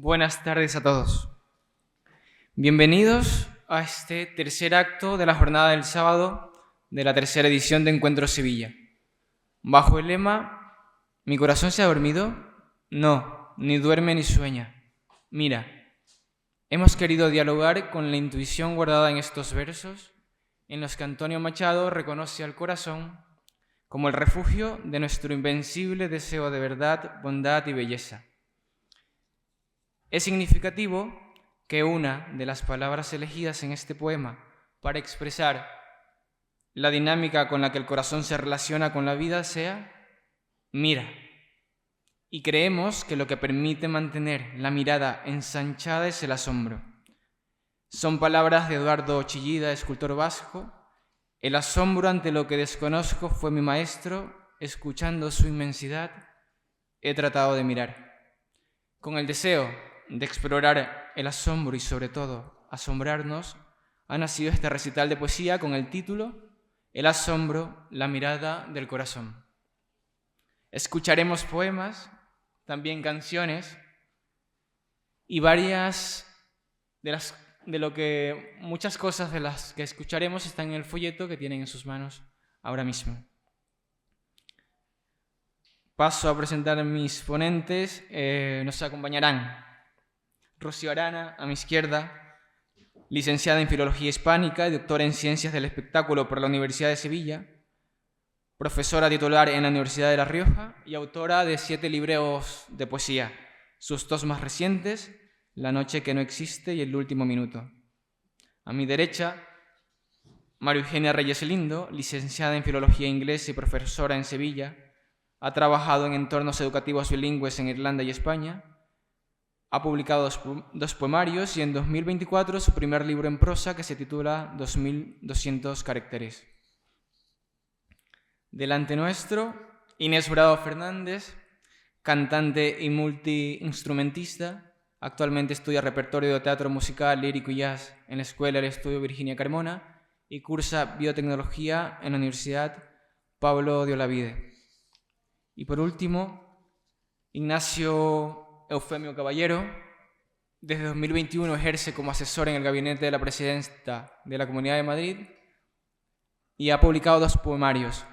Buenas tardes a todos. Bienvenidos a este tercer acto de la jornada del sábado de la tercera edición de Encuentro Sevilla. Bajo el lema ¿Mi corazón se ha dormido? No, ni duerme ni sueña. Mira, hemos querido dialogar con la intuición guardada en estos versos, en los que Antonio Machado reconoce al corazón como el refugio de nuestro invencible deseo de verdad, bondad y belleza. Es significativo que una de las palabras elegidas en este poema para expresar la dinámica con la que el corazón se relaciona con la vida sea mira. Y creemos que lo que permite mantener la mirada ensanchada es el asombro. Son palabras de Eduardo Chillida, escultor vasco. El asombro ante lo que desconozco fue mi maestro. Escuchando su inmensidad, he tratado de mirar. Con el deseo de explorar el asombro y sobre todo asombrarnos, ha nacido este recital de poesía con el título El asombro, la mirada del corazón. Escucharemos poemas, también canciones y muchas cosas de las que escucharemos están en el folleto que tienen en sus manos ahora mismo. Paso a presentar a mis ponentes. Nos acompañarán Rocío Arana, a mi izquierda, licenciada en Filología Hispánica y doctora en Ciencias del Espectáculo por la Universidad de Sevilla, profesora titular en la Universidad de La Rioja y autora de 7 libros de poesía, sus 2 más recientes, La noche que no existe y El último minuto. A mi derecha, María Eugenia Reyes Lindo, licenciada en Filología Inglesa y profesora en Sevilla. Ha trabajado en entornos educativos bilingües en Irlanda y España. Ha publicado 2 poemarios y en 2024 su primer libro en prosa que se titula 2200 caracteres. Delante nuestro, Inés Bravo Fernández, cantante y multiinstrumentista. Actualmente estudia repertorio de teatro musical, lírico y jazz en la Escuela del Estudio Virginia Carmona y cursa biotecnología en la Universidad Pablo de Olavide. Y por último, Ignacio Eufemio Caballero. Desde 2021 ejerce como asesor en el gabinete de la presidenta de la Comunidad de Madrid y ha publicado 2 poemarios,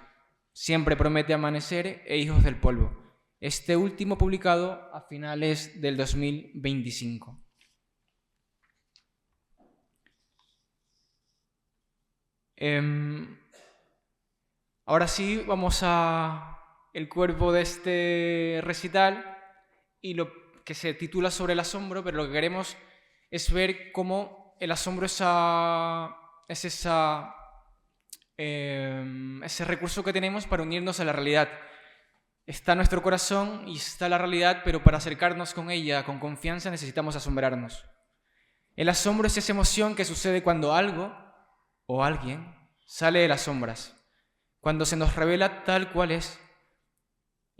Siempre promete amanecer e Hijos del polvo. Este último publicado a finales del 2025. Ahora sí, vamos a el cuerpo de este recital y lo que se titula sobre el asombro, pero lo que queremos es ver cómo el asombro es ese recurso que tenemos para unirnos a la realidad. Está nuestro corazón y está la realidad, pero para acercarnos con ella con confianza necesitamos asombrarnos. El asombro es esa emoción que sucede cuando algo o alguien sale de las sombras, cuando se nos revela tal cual es.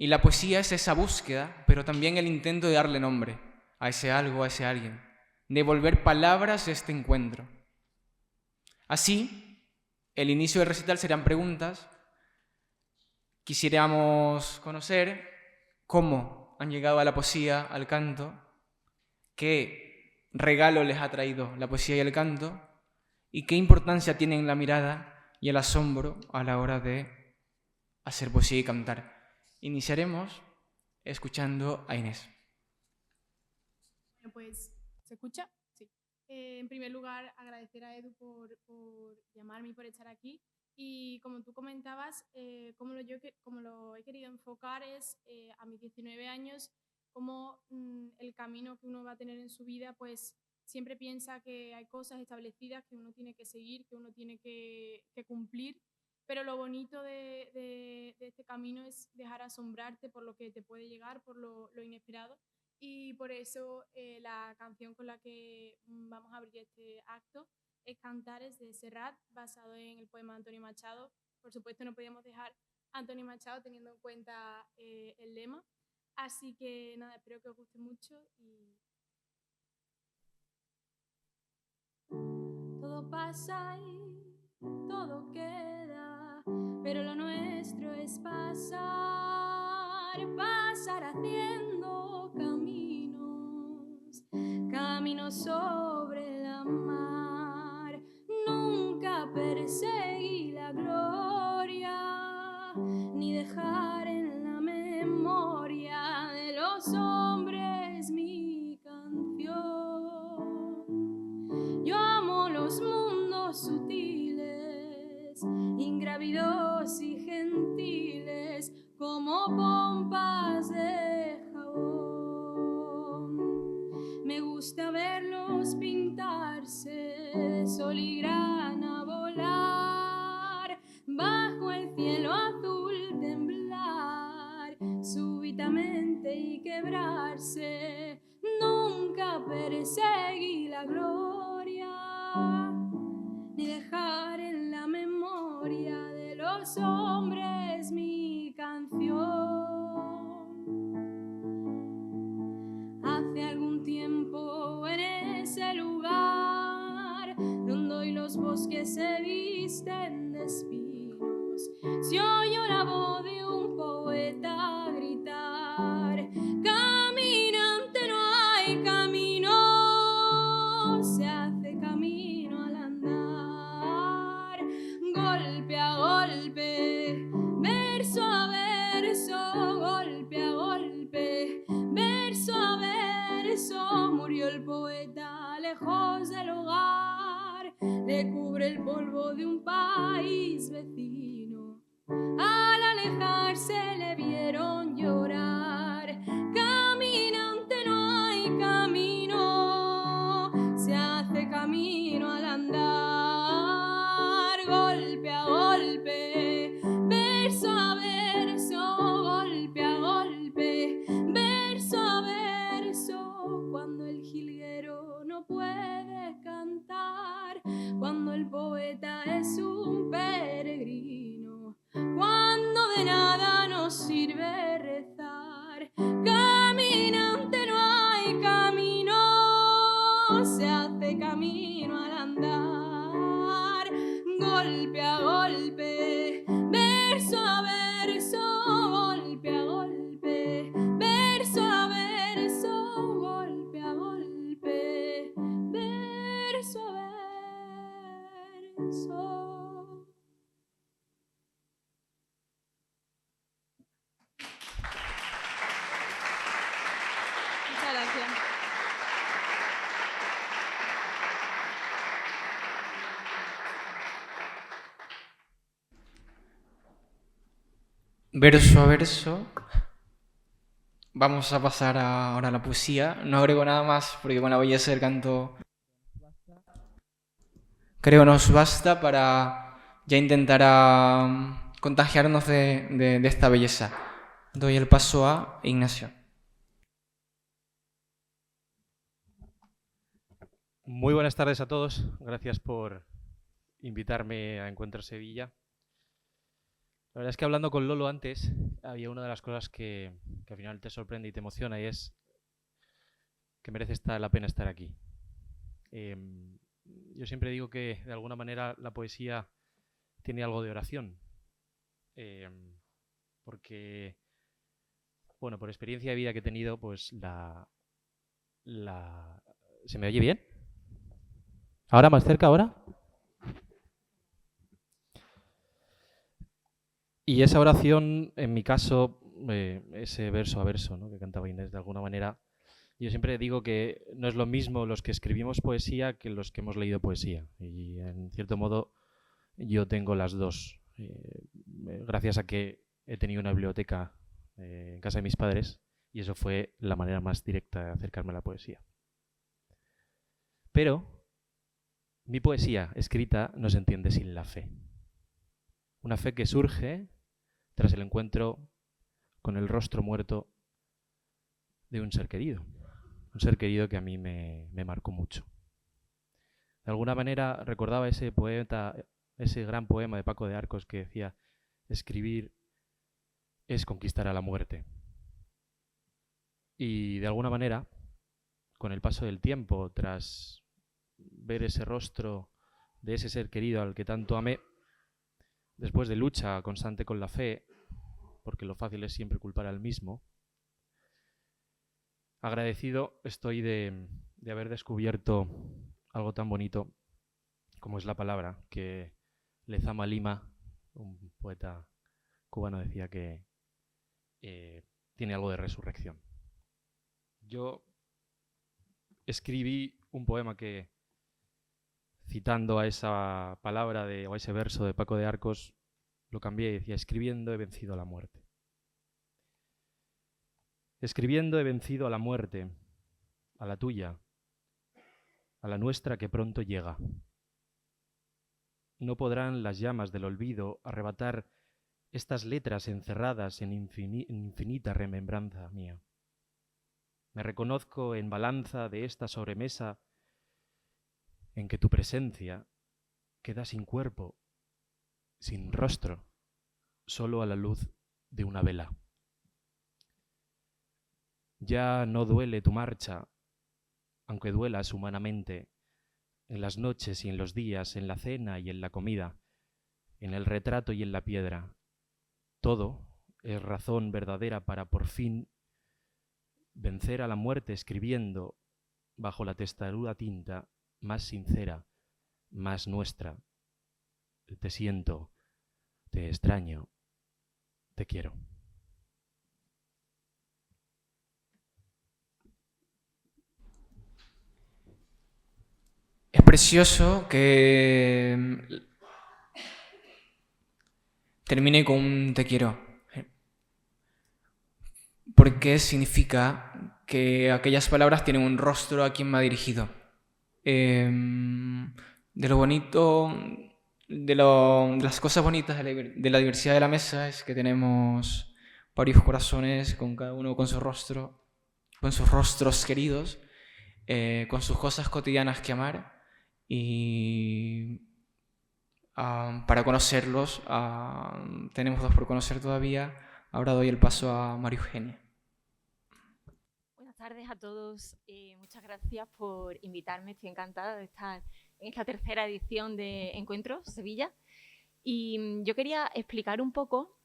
Y la poesía es esa búsqueda, pero también el intento de darle nombre a ese algo, a ese alguien, de volver palabras a este encuentro. Así, el inicio del recital serán preguntas. Quisiéramos conocer cómo han llegado a la poesía, al canto, qué regalo les ha traído la poesía y el canto, y qué importancia tienen la mirada y el asombro a la hora de hacer poesía y cantar. Iniciaremos escuchando a Inés. Bueno, pues, ¿se escucha? Sí. En primer lugar, agradecer a Edu por llamarme y por estar aquí. Y como tú comentabas, como lo he querido enfocar es a mis 19 años, como el camino que uno va a tener en su vida, pues siempre piensa que hay cosas establecidas que uno tiene que seguir, que uno tiene que cumplir, pero lo bonito de este camino es dejar asombrarte por lo que te puede llegar, por lo inesperado. Y por eso la canción con la que vamos a abrir este acto es Cantares de Serrat, basado en el poema de Antonio Machado. Por supuesto no podíamos dejar a Antonio Machado teniendo en cuenta el lema. Así que nada, espero que os guste mucho y... Todo pasa y todo queda, pero lo nuestro es pasar, pasar haciendo caminos, camino sobre la mar. Nunca perseguí la gloria, ni dejar en la memoria de los hombres mi canción. Yo amo los mundos sutiles, ingrávidos y gentiles, como pompas de jabón. Me gusta verlos pintarse de sol y grana, volar bajo el cielo azul, temblar súbitamente y quebrarse. Nunca perseguí la gloria, ni dejar en la memoria de los hombres mi canción. Hace algún tiempo en ese lugar donde hoy los bosques se visten de espinos, se oyó la voz de un poeta gritar: caminante, no hay camino, se hace camino al andar, golpe a golpe, verso a verso, golpe a golpe, verso a verso. Murió el poeta lejos del hogar, le cubre el polvo de un país vecino. Al alejarse le vieron llorar. Caminante, no hay camino, se hace camino al andar, golpe a golpe, verso a verso, golpe a golpe, verso a verso. Cuando el jilguero no puede cantar, cuando el poeta es un peregrino, cuando de nada nos sirve rezar. Caminante, no hay camino, se hace camino al andar, golpe a golpe, verso a verso, golpe a golpe, verso a verso, golpe a golpe, verso a verso. Muchas gracias. Verso a verso. Vamos a pasar ahora a la poesía. No agrego nada más porque con la belleza del canto creo nos basta para ya intentar contagiarnos de esta belleza. Doy el paso a Ignacio. Muy buenas tardes a todos. Gracias por invitarme a Encuentro Sevilla. La verdad es que hablando con Lolo antes, había una de las cosas que al final te sorprende y te emociona, y es que merece la pena estar aquí. Yo siempre digo que de alguna manera la poesía tiene algo de oración, porque, bueno, por experiencia de vida que he tenido, pues ¿Se me oye bien? ¿Ahora más cerca, ahora? Y esa oración, en mi caso, ese verso a verso, ¿no?, que cantaba Inés, de alguna manera, yo siempre digo que no es lo mismo los que escribimos poesía que los que hemos leído poesía. Y en cierto modo yo tengo las dos. Gracias a que he tenido una biblioteca en casa de mis padres, y eso fue la manera más directa de acercarme a la poesía. Pero mi poesía escrita no se entiende sin la fe. Una fe que surge tras el encuentro con el rostro muerto de un ser querido. Un ser querido que a mí me marcó mucho. De alguna manera recordaba ese poeta, ese gran poema de Paco de Arcos que decía: escribir es conquistar a la muerte. Y de alguna manera, con el paso del tiempo, tras ver ese rostro de ese ser querido al que tanto amé, después de lucha constante con la fe, porque lo fácil es siempre culpar al mismo, agradecido estoy de de haber descubierto algo tan bonito como es la palabra, que Lezama Lima, un poeta cubano, decía que tiene algo de resurrección. Yo escribí un poema que, citando a esa palabra o a ese verso de Paco de Arcos, lo cambié y decía: escribiendo he vencido a la muerte. Escribiendo he vencido a la muerte, a la tuya, a la nuestra que pronto llega. No podrán las llamas del olvido arrebatar estas letras encerradas en infinita remembranza mía. Me reconozco en balanza de esta sobremesa en que tu presencia queda sin cuerpo, sin rostro, solo a la luz de una vela. Ya no duele tu marcha, aunque duelas humanamente, en las noches y en los días, en la cena y en la comida, en el retrato y en la piedra. Todo es razón verdadera para por fin vencer a la muerte escribiendo bajo la testaruda tinta más sincera, más nuestra. Te siento, te extraño, te quiero. Es precioso que termine con un te quiero, porque significa que aquellas palabras tienen un rostro a quien me ha dirigido. De lo bonito, de las cosas bonitas de la diversidad de la mesa es que tenemos varios corazones, con cada uno con su rostro, con sus rostros queridos, con sus cosas cotidianas que amar. Y para conocerlos, tenemos dos por conocer todavía. Ahora doy el paso a María Eugenia. Buenas tardes a todos. Muchas gracias por invitarme. Estoy encantada de estar en esta tercera edición de Encuentros Sevilla. Y yo quería explicar un poco,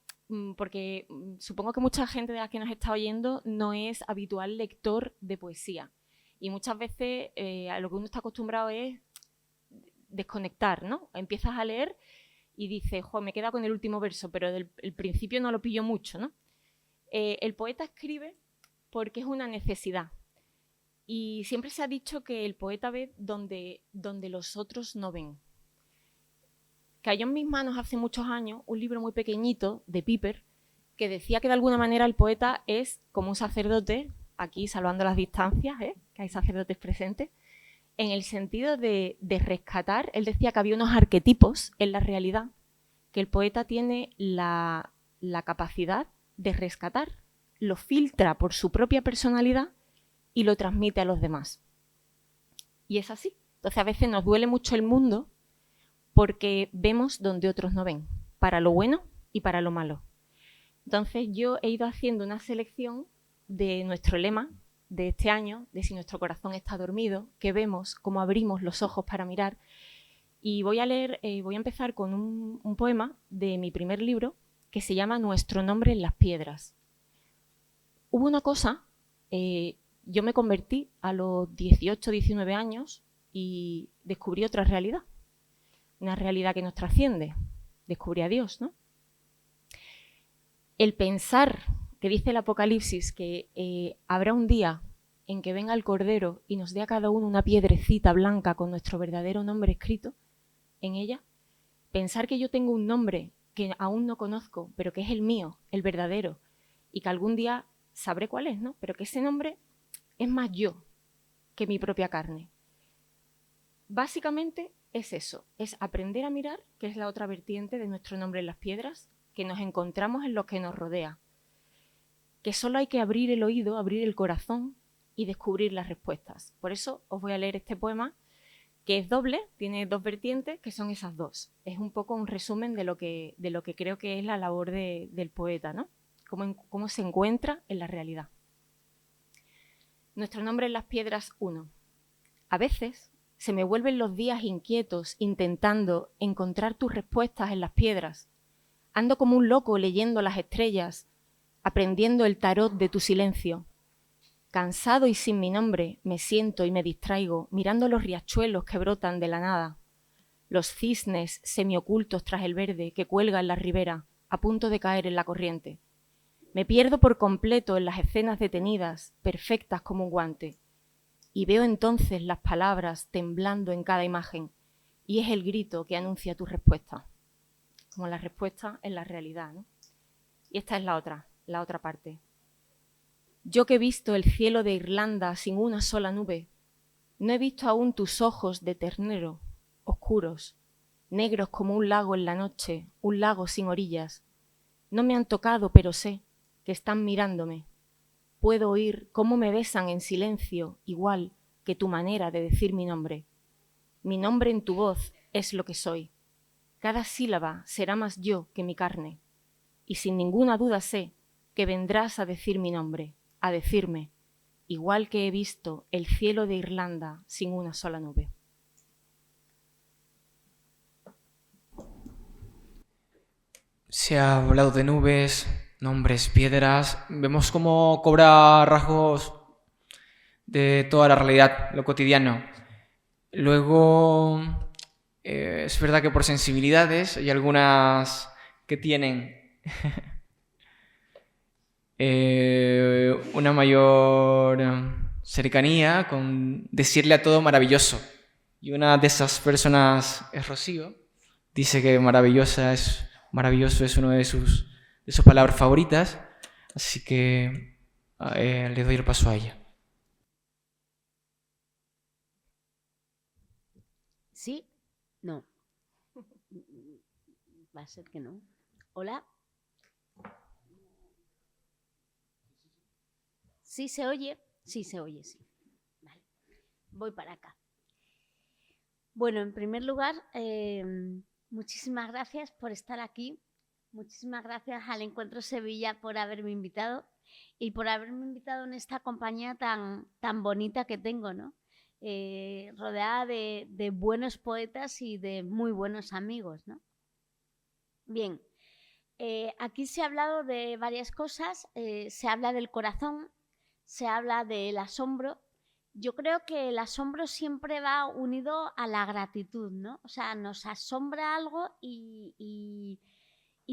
porque supongo que mucha gente de la que nos está oyendo no es habitual lector de poesía. Y muchas veces a lo que uno está acostumbrado es desconectar, ¿no? Empiezas a leer y dices, me queda con el último verso, pero el principio no lo pillo mucho, ¿no? El poeta escribe porque es una necesidad. Y siempre se ha dicho que el poeta ve donde los otros no ven. Cayó en mis manos hace muchos años un libro muy pequeñito de Piper que decía que de alguna manera el poeta es como un sacerdote, aquí salvando las distancias, que hay sacerdotes presentes, en el sentido de rescatar. Él decía que había unos arquetipos en la realidad que el poeta tiene la capacidad de rescatar, lo filtra por su propia personalidad y lo transmite a los demás. Y es así. Entonces a veces nos duele mucho el mundo porque vemos donde otros no ven, para lo bueno y para lo malo. Entonces yo he ido haciendo una selección de nuestro lema de este año, de si nuestro corazón está dormido, que vemos cómo abrimos los ojos para mirar. Y voy a empezar con un poema de mi primer libro que se llama Nuestro nombre en las piedras. Hubo una cosa, yo me convertí a los 18, 19 años y descubrí otra realidad, una realidad que nos trasciende. Descubrí a Dios, ¿no? El pensar, que dice el Apocalipsis, que habrá un día en que venga el Cordero y nos dé a cada uno una piedrecita blanca con nuestro verdadero nombre escrito en ella, pensar que yo tengo un nombre que aún no conozco, pero que es el mío, el verdadero, y que algún día sabré cuál es, ¿no? Pero que ese nombre es más yo que mi propia carne. Básicamente es eso, es aprender a mirar, que es la otra vertiente de nuestro nombre en las piedras, que nos encontramos en lo que nos rodea, que solo hay que abrir el oído, abrir el corazón y descubrir las respuestas. Por eso os voy a leer este poema, que es doble, tiene dos vertientes, que son esas dos. Es un poco un resumen de lo que creo que es la labor del poeta, ¿no? Cómo se encuentra en la realidad. Nuestro nombre en las piedras 1. A veces se me vuelven los días inquietos intentando encontrar tus respuestas en las piedras. Ando como un loco leyendo las estrellas, aprendiendo el tarot de tu silencio. Cansado y sin mi nombre, me siento y me distraigo mirando los riachuelos que brotan de la nada, los cisnes semiocultos tras el verde que cuelga en la ribera, a punto de caer en la corriente. Me pierdo por completo en las escenas detenidas, perfectas como un guante, y veo entonces las palabras temblando en cada imagen, y es el grito que anuncia tu respuesta, como la respuesta en la realidad, ¿no? Y esta es la otra parte. Yo que he visto el cielo de Irlanda sin una sola nube, no he visto aún tus ojos de ternero, oscuros, negros como un lago en la noche, un lago sin orillas. No me han tocado, pero sé que están mirándome. Puedo oír cómo me besan en silencio, igual que tu manera de decir mi nombre. Mi nombre en tu voz es lo que soy. Cada sílaba será más yo que mi carne. Y sin ninguna duda sé que vendrás a decir mi nombre, a decirme, igual que he visto el cielo de Irlanda sin una sola nube. Se ha hablado de nubes, nombres, piedras. Vemos cómo cobra rasgos de toda la realidad, lo cotidiano. Luego, es verdad que por sensibilidades hay algunas que tienen una mayor cercanía con decirle a todo maravilloso. Y una de esas personas es Rocío. Dice que maravilloso es una de sus palabras favoritas. Así que le doy el paso a ella. ¿Sí? No. Va a ser que no. Hola. ¿Sí se oye? Sí se oye, sí. Vale. Voy para acá. Bueno, en primer lugar, muchísimas gracias por estar aquí. Muchísimas gracias al Encuentro Sevilla por haberme invitado y por haberme invitado en esta compañía tan bonita que tengo, ¿no? Rodeada de buenos poetas y de muy buenos amigos, ¿no? Bien, aquí se ha hablado de varias cosas, se habla del corazón, se habla del asombro. Yo creo que el asombro siempre va unido a la gratitud, ¿no? O sea, nos asombra algo y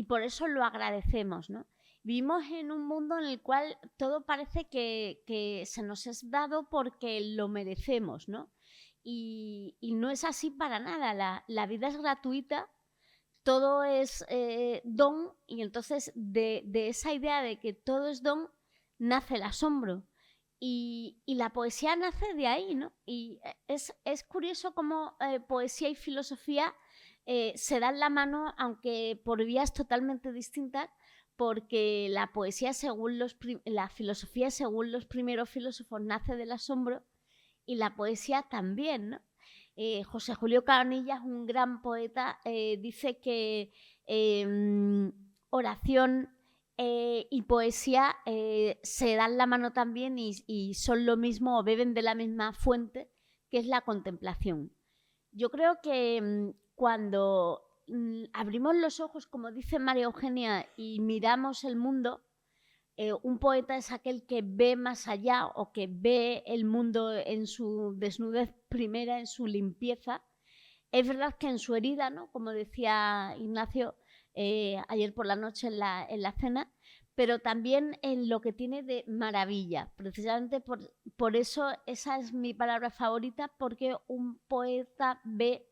por eso lo agradecemos, ¿no? Vivimos en un mundo en el cual todo parece que se nos es dado porque lo merecemos, ¿no? Y no es así para nada. La vida es gratuita, todo es don, y entonces de esa idea de que todo es don nace el asombro. Y la poesía nace de ahí, ¿no? Y es curioso cómo poesía y filosofía se dan la mano, aunque por vías totalmente distintas, porque la poesía, la filosofía, según los primeros filósofos, nace del asombro, y la poesía también, ¿no? José Julio Cabanillas, un gran poeta, dice que oración y poesía se dan la mano también y son lo mismo o beben de la misma fuente, que es la contemplación. Yo creo que cuando abrimos los ojos, como dice María Eugenia, y miramos el mundo, un poeta es aquel que ve más allá o que ve el mundo en su desnudez primera, en su limpieza. Es verdad que en su herida, ¿no? Como decía Ignacio ayer por la noche en la cena, pero también en lo que tiene de maravilla. Precisamente por eso esa es mi palabra favorita, porque un poeta ve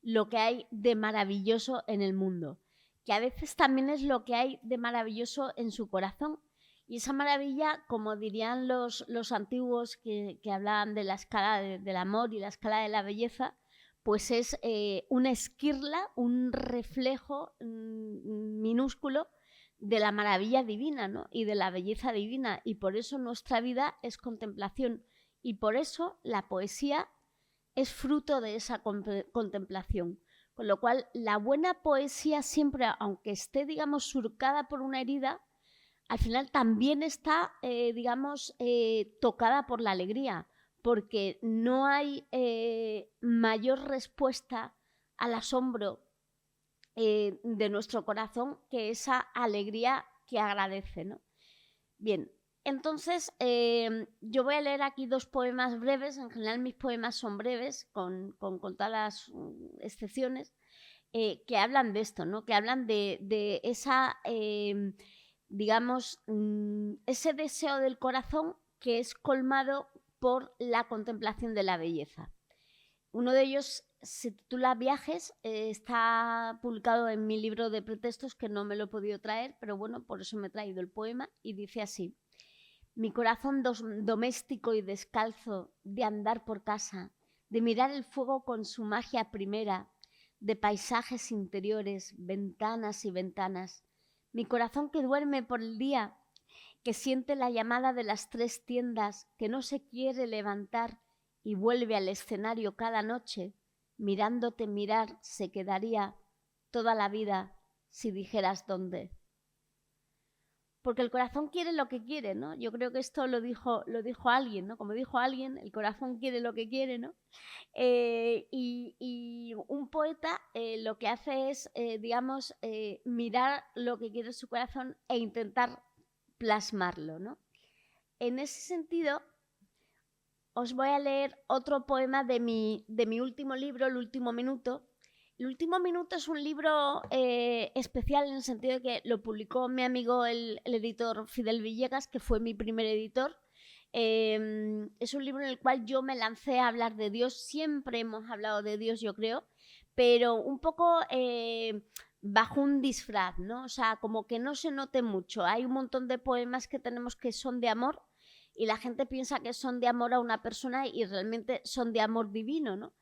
lo que hay de maravilloso en el mundo, que a veces también es lo que hay de maravilloso en su corazón. Y esa maravilla, como dirían los antiguos que hablaban de la escala del amor y la escala de la belleza, pues es una esquirla, un reflejo minúsculo de la maravilla divina, ¿no? Y de la belleza divina. Y por eso nuestra vida es contemplación. Y por eso la poesía es fruto de esa contemplación. Con lo cual, la buena poesía siempre, aunque esté, digamos, surcada por una herida, al final también está, tocada por la alegría, porque no hay mayor respuesta al asombro de nuestro corazón que esa alegría que agradece, ¿no? Bien, Entonces, yo voy a leer aquí 2 poemas breves. En general mis poemas son breves, con todas las excepciones, que hablan de esto, ¿no? Que hablan de esa, digamos, ese deseo del corazón que es colmado por la contemplación de la belleza. Uno de ellos se titula Viajes, está publicado en mi libro de pretextos, que no me lo he podido traer, pero bueno, por eso me he traído el poema, y dice así: mi corazón doméstico y descalzo, de andar por casa, de mirar el fuego con su magia primera, de paisajes interiores, ventanas y ventanas, mi corazón que duerme por el día, que siente la llamada de las 3 tiendas, que no se quiere levantar y vuelve al escenario cada noche, mirándote mirar se quedaría toda la vida si dijeras dónde. Porque el corazón quiere lo que quiere, ¿no? Yo creo que esto lo dijo alguien, ¿no? Como dijo alguien, el corazón quiere lo que quiere, ¿no? Y un poeta lo que hace es, digamos, mirar lo que quiere su corazón e intentar plasmarlo, ¿no? En ese sentido, os voy a leer otro poema de mi último libro, El último minuto. El último minuto es un libro especial en el sentido de que lo publicó mi amigo el editor Fidel Villegas, que fue mi primer editor. Es un libro en el cual yo me lancé a hablar de Dios. Siempre hemos hablado de Dios, yo creo, pero un poco bajo un disfraz, ¿no? O sea, como que no se note mucho. Hay un montón de poemas que tenemos que son de amor y la gente piensa que son de amor a una persona y realmente son de amor divino, ¿no?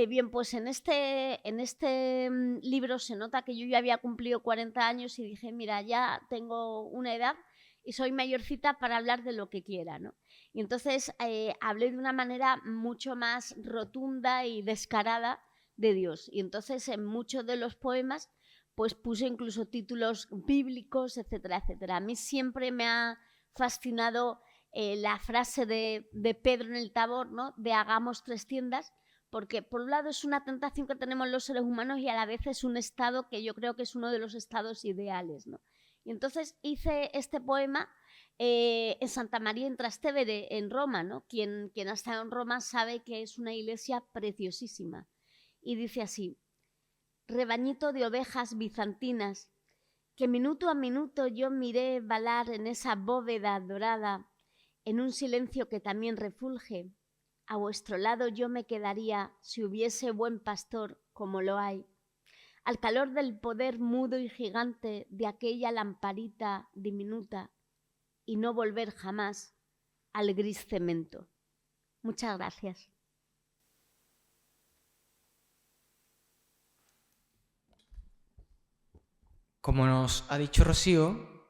Bien, pues en este libro se nota que yo ya había cumplido 40 años y dije, mira, ya tengo una edad y soy mayorcita para hablar de lo que quiera, ¿no? Y entonces hablé de una manera mucho más rotunda y descarada de Dios. Y entonces en muchos de los poemas pues puse incluso títulos bíblicos, etcétera, etcétera. A mí siempre me ha fascinado la frase de Pedro en el Tabor, ¿no? De hagamos 3 tiendas, porque por un lado es una tentación que tenemos los seres humanos y a la vez es un estado que yo creo que es uno de los estados ideales, ¿no? Y entonces hice este poema en Santa María in Trastevere, en Roma, ¿no? Quien ha estado en Roma sabe que es una iglesia preciosísima. Y dice así: rebañito de ovejas bizantinas, que minuto a minuto yo miré balar en esa bóveda dorada, en un silencio que también refulge, a vuestro lado yo me quedaría si hubiese buen pastor como lo hay, al calor del poder mudo y gigante de aquella lamparita diminuta, y no volver jamás al gris cemento. Muchas gracias. Como nos ha dicho Rocío,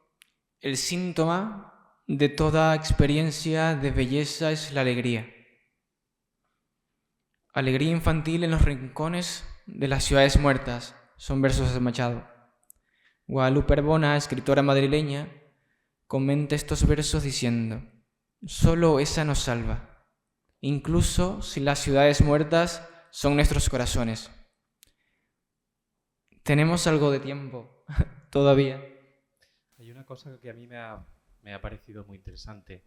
el síntoma de toda experiencia de belleza es la alegría. Alegría infantil en los rincones de las ciudades muertas, son versos de Machado. Guadalupe Arbona, escritora madrileña, comenta estos versos diciendo: solo esa nos salva, incluso si las ciudades muertas son nuestros corazones. Tenemos algo de tiempo todavía. Hay una cosa que a mí me ha parecido muy interesante.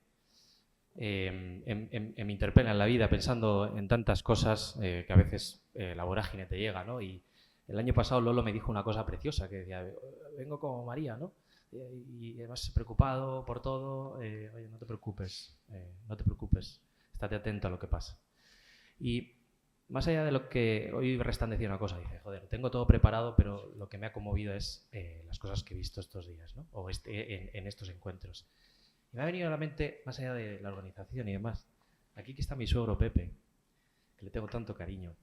Me interpela en la vida pensando en tantas cosas que a veces la vorágine te llega, ¿no? Y el año pasado Lolo me dijo una cosa preciosa que decía: vengo como María, ¿no? Y además preocupado por todo. Oye, no te preocupes, estate atento a lo que pasa. Y más allá de lo que hoy Restan decía una cosa, dice: joder, tengo todo preparado, pero lo que me ha conmovido es las cosas que he visto estos días, ¿no? O en estos encuentros. Y me ha venido a la mente, más allá de la organización y demás, aquí que está mi suegro Pepe, que le tengo tanto cariño.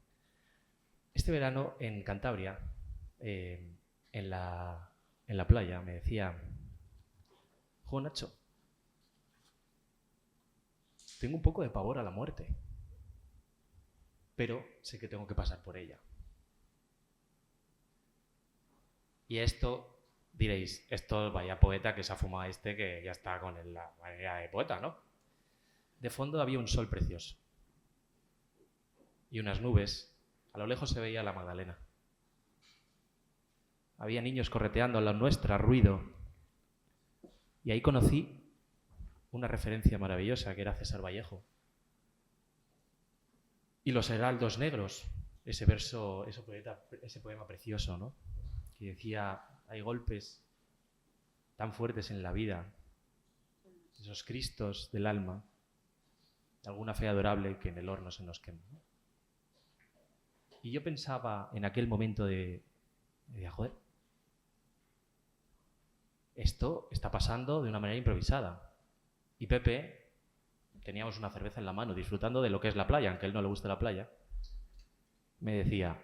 Este verano en Cantabria, en la playa, me decía: jo, Nacho, tengo un poco de pavor a la muerte, pero sé que tengo que pasar por ella. Y esto, diréis, esto vaya poeta que se ha fumado que ya está con la manera de poeta, ¿no? De fondo había un sol precioso y unas nubes. A lo lejos se veía la Magdalena. Había niños correteando a la nuestra, ruido. Y ahí conocí una referencia maravillosa que era César Vallejo. Y los heraldos negros, ese poema precioso, ¿no? Que decía, hay golpes tan fuertes en la vida, esos cristos del alma, alguna fe adorable que en el horno se nos quema, ¿no? Y yo pensaba en aquel momento de joder, esto está pasando de una manera improvisada. Y Pepe, teníamos una cerveza en la mano, disfrutando de lo que es la playa, aunque a él no le guste la playa, me decía,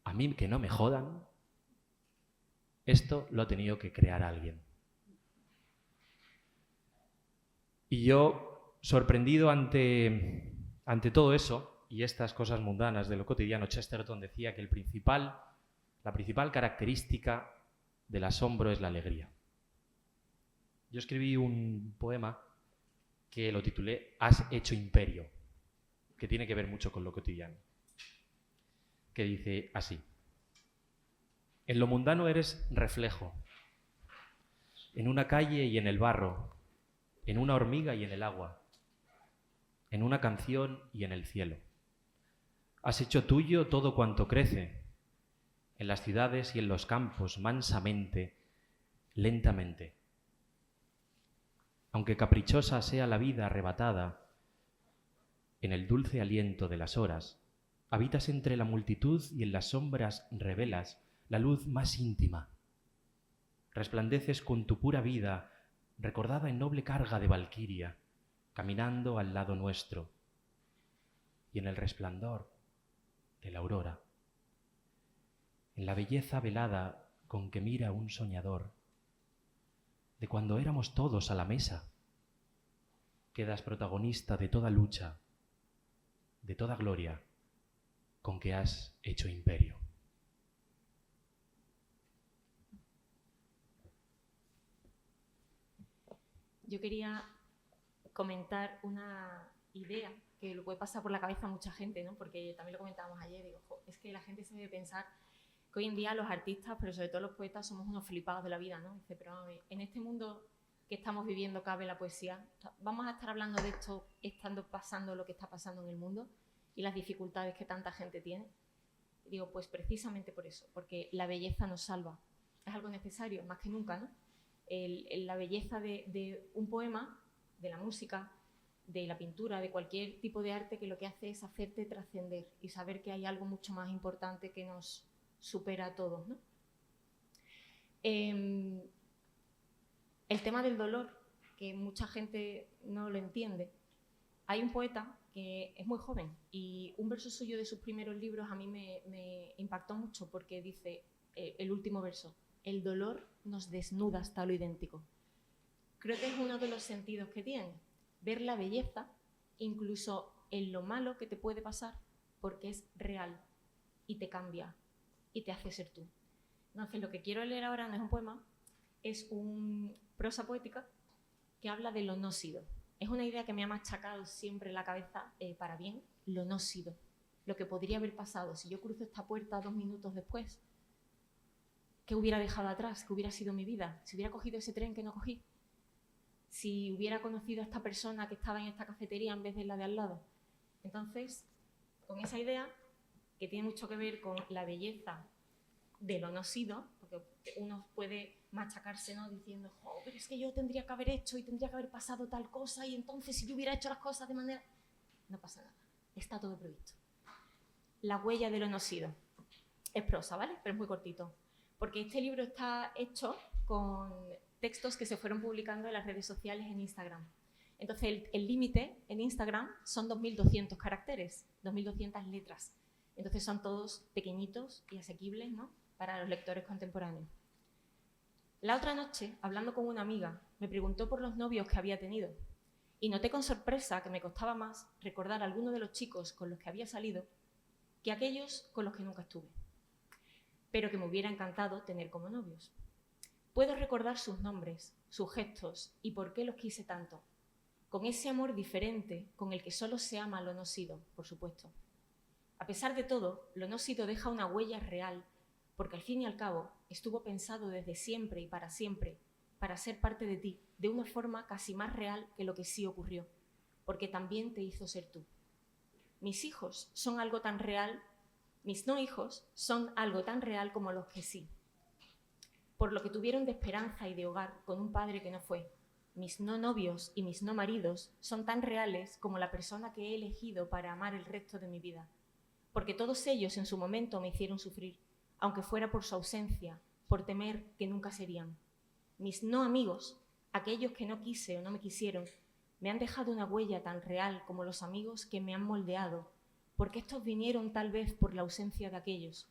a mí que no me jodan, esto lo ha tenido que crear alguien. Y yo, sorprendido ante todo eso y estas cosas mundanas de lo cotidiano, Chesterton decía que la principal característica del asombro es la alegría. Yo escribí un poema que lo titulé Has hecho imperio, que tiene que ver mucho con lo cotidiano, que dice así: en lo mundano eres reflejo, en una calle y en el barro, en una hormiga y en el agua, en una canción y en el cielo. Has hecho tuyo todo cuanto crece, en las ciudades y en los campos, mansamente, lentamente. Aunque caprichosa sea la vida arrebatada, en el dulce aliento de las horas, habitas entre la multitud y en las sombras revelas la luz más íntima. Resplandeces con tu pura vida, recordada en noble carga de valquiria, caminando al lado nuestro, y en el resplandor de la aurora, en la belleza velada con que mira un soñador, de cuando éramos todos a la mesa, quedas protagonista de toda lucha, de toda gloria, con que has hecho imperio. Yo quería comentar una idea que le puede pasar por la cabeza a mucha gente, ¿no? Porque también lo comentábamos ayer, digo, es que la gente se debe pensar que hoy en día los artistas, pero sobre todo los poetas, somos unos flipados de la vida, ¿no? Dice, pero en este mundo que estamos viviendo cabe la poesía. Vamos a estar hablando de esto estando pasando lo que está pasando en el mundo y las dificultades que tanta gente tiene. Digo, pues precisamente por eso, porque la belleza nos salva. Es algo necesario, más que nunca, ¿no? La belleza de un poema, de la música, de la pintura, de cualquier tipo de arte, que lo que hace es hacerte trascender y saber que hay algo mucho más importante que nos supera a todos, ¿no? El tema del dolor, que mucha gente no lo entiende. Hay un poeta que es muy joven y un verso suyo de sus primeros libros a mí me impactó mucho, porque dice, el último verso, el dolor nos desnuda hasta lo idéntico. Creo que es uno de los sentidos que tiene, ver la belleza incluso en lo malo que te puede pasar, porque es real y te cambia y te hace ser tú. Entonces, lo que quiero leer ahora no es un poema, es una prosa poética que habla de lo no sido. Es una idea que me ha machacado siempre en la cabeza para bien, lo no sido, lo que podría haber pasado si yo cruzo esta puerta 2 minutos después. ¿Qué hubiera dejado atrás? ¿Qué hubiera sido mi vida? Si hubiera cogido ese tren que no cogí. Si hubiera conocido a esta persona que estaba en esta cafetería en vez de la de al lado. Entonces, con esa idea, que tiene mucho que ver con la belleza de lo no sido, porque uno puede machacarse, ¿no? Diciendo, oh, pero es que yo tendría que haber hecho y tendría que haber pasado tal cosa, y entonces si yo hubiera hecho las cosas de manera... No pasa nada, está todo previsto. La huella de lo no sido. Es prosa, ¿vale? Pero es muy cortito. Porque este libro está hecho con textos que se fueron publicando en las redes sociales en Instagram. Entonces, el límite en Instagram son 2.200 caracteres, 2.200 letras. Entonces, son todos pequeñitos y asequibles, ¿no?, para los lectores contemporáneos. La otra noche, hablando con una amiga, me preguntó por los novios que había tenido y noté con sorpresa que me costaba más recordar a alguno de los chicos con los que había salido que aquellos con los que nunca estuve, pero que me hubiera encantado tener como novios. Puedo recordar sus nombres, sus gestos y por qué los quise tanto, con ese amor diferente con el que solo se ama lo no sido, por supuesto. A pesar de todo, lo no sido deja una huella real, porque al fin y al cabo estuvo pensado desde siempre y para siempre, para ser parte de ti, de una forma casi más real que lo que sí ocurrió, porque también te hizo ser tú. Mis hijos son algo tan real, mis no hijos son algo tan real como los que sí, por lo que tuvieron de esperanza y de hogar con un padre que no fue. Mis no novios y mis no maridos son tan reales como la persona que he elegido para amar el resto de mi vida, porque todos ellos en su momento me hicieron sufrir, aunque fuera por su ausencia, por temer que nunca serían. Mis no amigos, aquellos que no quise o no me quisieron, me han dejado una huella tan real como los amigos que me han moldeado, porque estos vinieron tal vez por la ausencia de aquellos.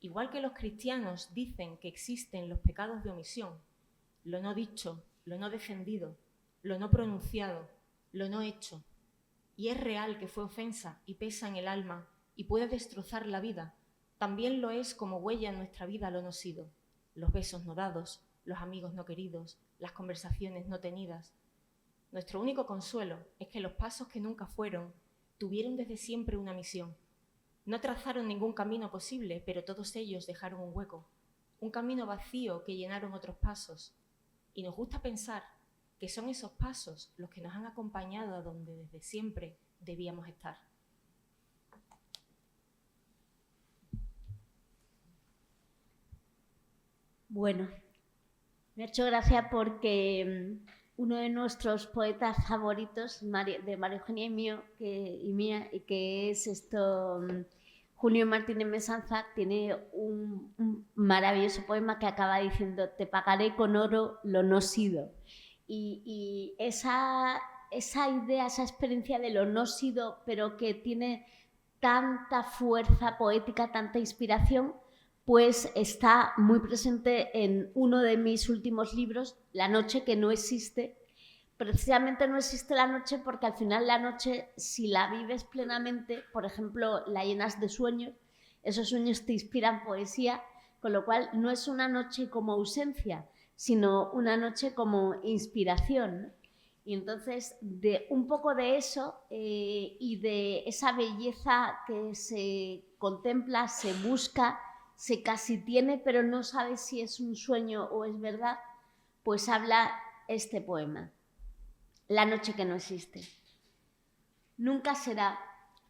Igual que los cristianos dicen que existen los pecados de omisión, lo no dicho, lo no defendido, lo no pronunciado, lo no hecho. Y es real que fue ofensa y pesa en el alma y puede destrozar la vida. También lo es como huella en nuestra vida lo no sido. Los besos no dados, los amigos no queridos, las conversaciones no tenidas. Nuestro único consuelo es que los pasos que nunca fueron tuvieron desde siempre una misión. No trazaron ningún camino posible, pero todos ellos dejaron un hueco, un camino vacío que llenaron otros pasos. Y nos gusta pensar que son esos pasos los que nos han acompañado a donde desde siempre debíamos estar. Bueno, me ha hecho gracia porque uno de nuestros poetas favoritos, de María Eugenia y mía, que es Julio Martínez Mesanza, tiene un maravilloso poema que acaba diciendo: te pagaré con oro lo no sido. Y esa idea, esa experiencia de lo no sido, pero que tiene tanta fuerza poética, tanta inspiración, pues está muy presente en uno de mis últimos libros, La noche que no existe. Precisamente no existe la noche porque al final la noche, si la vives plenamente, por ejemplo, la llenas de sueños, esos sueños te inspiran poesía, con lo cual no es una noche como ausencia, sino una noche como inspiración, ¿no? Y entonces, de un poco de eso y de esa belleza que se contempla, se busca, se casi tiene, pero no sabe si es un sueño o es verdad, pues habla este poema. La noche que no existe. Nunca será,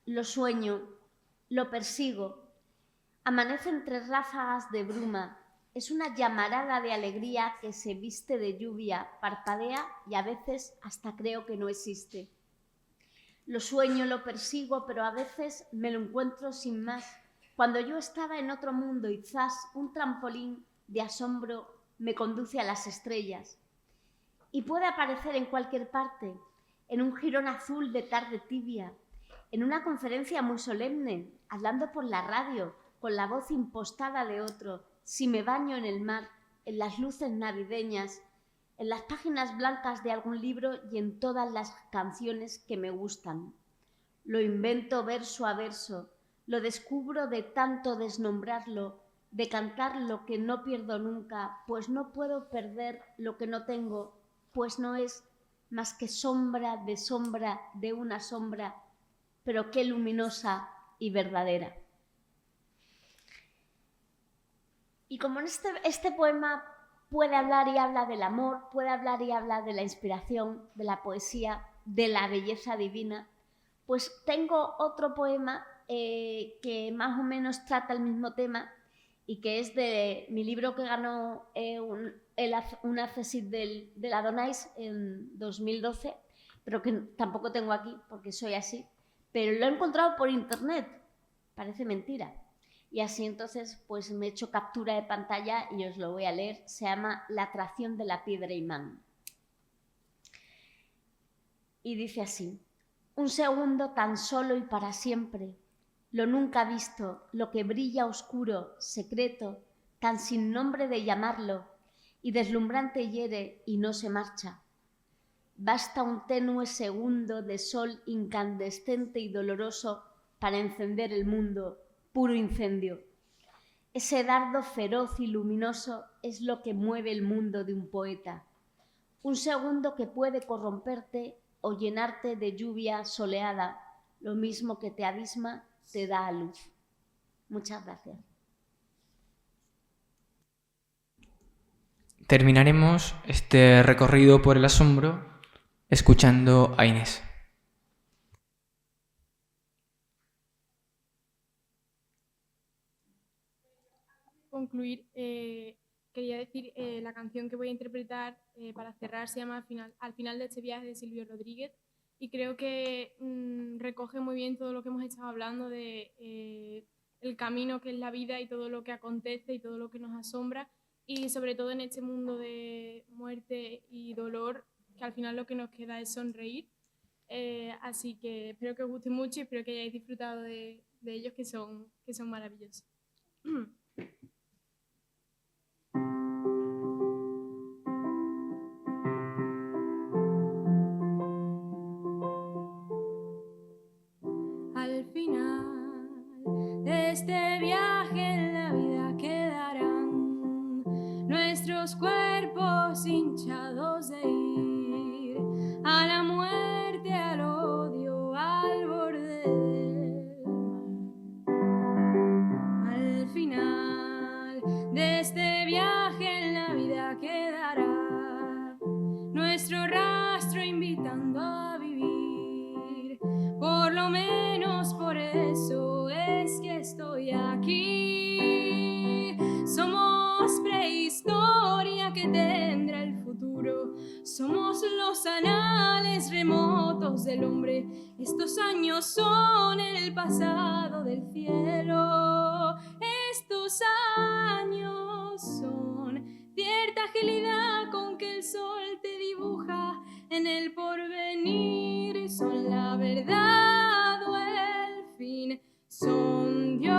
lo sueño, lo persigo. Amanece entre ráfagas de bruma, es una llamarada de alegría que se viste de lluvia, parpadea y a veces hasta creo que no existe. Lo sueño, lo persigo, pero a veces me lo encuentro sin más. Cuando yo estaba en otro mundo y zas, un trampolín de asombro me conduce a las estrellas. Y puede aparecer en cualquier parte, en un jirón azul de tarde tibia, en una conferencia muy solemne, hablando por la radio, con la voz impostada de otro, si me baño en el mar, en las luces navideñas, en las páginas blancas de algún libro y en todas las canciones que me gustan. Lo invento verso a verso, lo descubro de tanto desnombrarlo, de cantar lo que no pierdo nunca, pues no puedo perder lo que no tengo, pues no es más que sombra de una sombra, pero qué luminosa y verdadera. Y como en este poema puede hablar y habla del amor, puede hablar y habla de la inspiración, de la poesía, de la belleza divina, pues tengo otro poema que más o menos trata el mismo tema y que es de mi libro que ganó un accessit de la Donais en 2012, pero que tampoco tengo aquí porque soy así, pero lo he encontrado por internet, parece mentira. Y así entonces pues me he hecho captura de pantalla y os lo voy a leer. Se llama La atracción de la piedra imán. Y dice así: un segundo tan solo y para siempre, lo nunca visto, lo que brilla oscuro, secreto, tan sin nombre de llamarlo, y deslumbrante hiere y no se marcha. Basta un tenue segundo de sol incandescente y doloroso para encender el mundo, puro incendio. Ese dardo feroz y luminoso es lo que mueve el mundo de un poeta. Un segundo que puede corromperte o llenarte de lluvia soleada, lo mismo que te abisma, te da a luz. Muchas gracias. terminaremos este recorrido por el asombro escuchando a Inés. Concluir, quería decir, la canción que voy a interpretar para cerrar se llama Al final de este viaje, de Silvio Rodríguez, y creo que recoge muy bien todo lo que hemos estado hablando de el camino que es la vida y todo lo que acontece y todo lo que nos asombra, y sobre todo en este mundo de muerte y dolor, que al final lo que nos queda es sonreír. Así que espero que os guste mucho y espero que hayáis disfrutado de ellos, que son maravillosos. Al final de este viaje en la vida quedarán nuestros cuerpos hinchados de ir a la muerte, al odio, al borde del mar. Al final de este viaje en la vida quedará nuestro rastro invitando a vivir. Por lo menos por eso es que estoy aquí. Somos prehistoria que tendrá el futuro. Somos los anales remotos del hombre. Estos años son el pasado del cielo. Estos años son cierta agilidad con que el sol te dibuja en el porvenir. Son la verdad o el fin. Son Dios.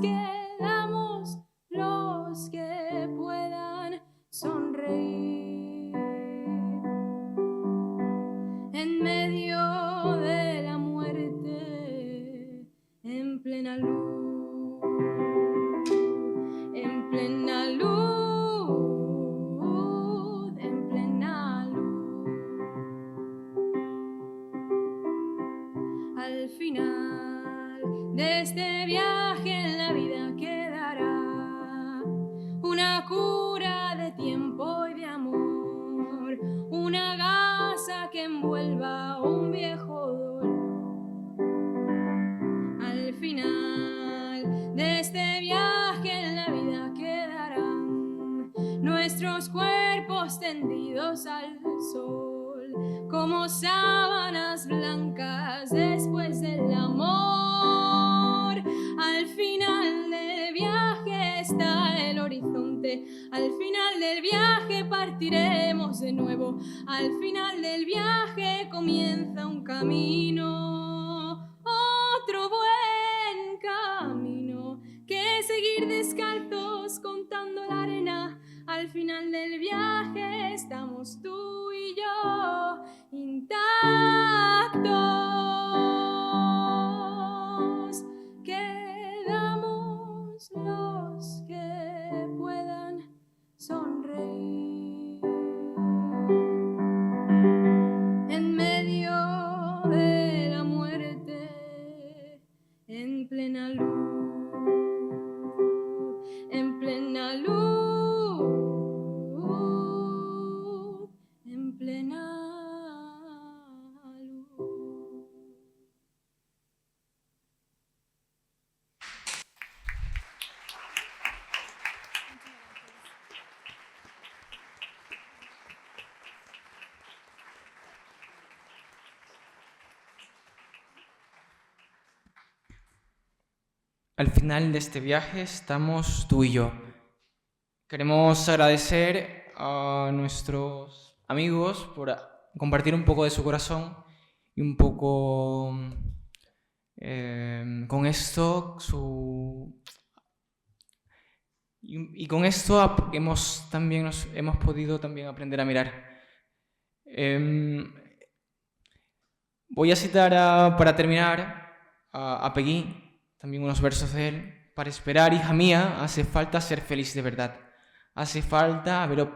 Quedamos los que puedan sonreír en medio de la muerte, en plena luz, en plena luz, en plena luz. Al final de este viaje en la vida quedará una cura de tiempo y de amor, una gasa que envuelva un viejo dolor. Al final de este viaje en la vida quedarán nuestros cuerpos tendidos al sol, como sábanas blancas después del amor. Al final del viaje está el horizonte. Al final del viaje partiremos de nuevo. Al final del viaje comienza un camino, otro buen camino, que seguir descalzos contando la arena. Al final del viaje estamos tú y yo intactos. Quedamos los que puedan sonreír en medio de la muerte, en plena luz, en plena luz, en plena luz. Al final de este viaje estamos tú y yo. Queremos agradecer a nuestros amigos por compartir un poco de su corazón y un poco con esto y con esto hemos podido también aprender a mirar. Voy a citar para terminar a Peggy, también unos versos de él. Para esperar, hija mía, hace falta ser feliz de verdad. Hace falta haber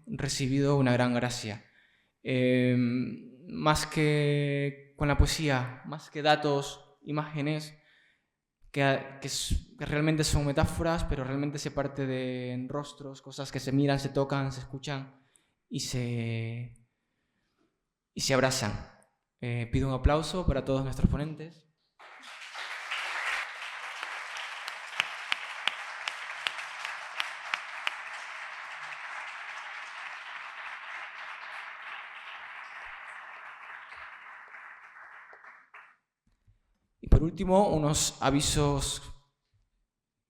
recibido una gran gracia. Más que con la poesía, más que datos, imágenes, que realmente son metáforas, pero realmente se parte de rostros, cosas que se miran, se tocan, se escuchan y se abrazan. Pido un aplauso para todos nuestros ponentes. Y por último, unos avisos.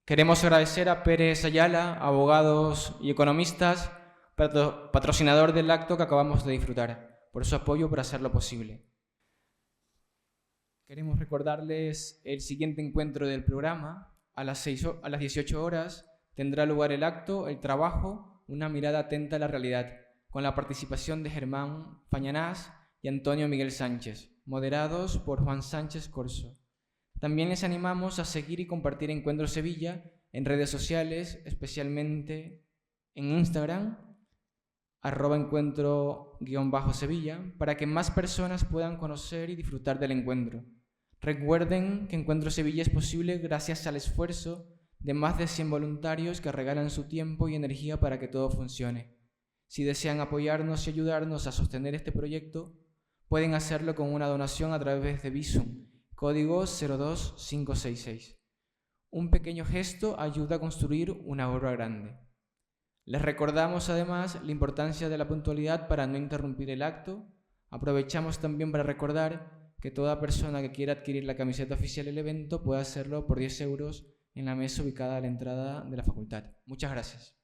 Queremos agradecer a Pérez Ayala, abogados y economistas, patrocinador del acto que acabamos de disfrutar, por su apoyo para hacerlo posible. Queremos recordarles el siguiente encuentro del programa. A las 18 horas tendrá lugar el acto El Trabajo, una mirada atenta a la realidad, con la participación de Germán Fañanás y Antonio Miguel Sánchez, moderados por Juan Sánchez Corso. También les animamos a seguir y compartir Encuentros Sevilla en redes sociales, especialmente en Instagram, @encuentro_sevilla, para que más personas puedan conocer y disfrutar del encuentro. Recuerden que Encuentro Sevilla es posible gracias al esfuerzo de más de 100 voluntarios que regalan su tiempo y energía para que todo funcione. Si desean apoyarnos y ayudarnos a sostener este proyecto, pueden hacerlo con una donación a través de Bizum, código 02566. Un pequeño gesto ayuda a construir una obra grande. Les recordamos además la importancia de la puntualidad para no interrumpir el acto. Aprovechamos también para recordar que toda persona que quiera adquirir la camiseta oficial del evento puede hacerlo por 10 euros en la mesa ubicada a la entrada de la facultad. Muchas gracias.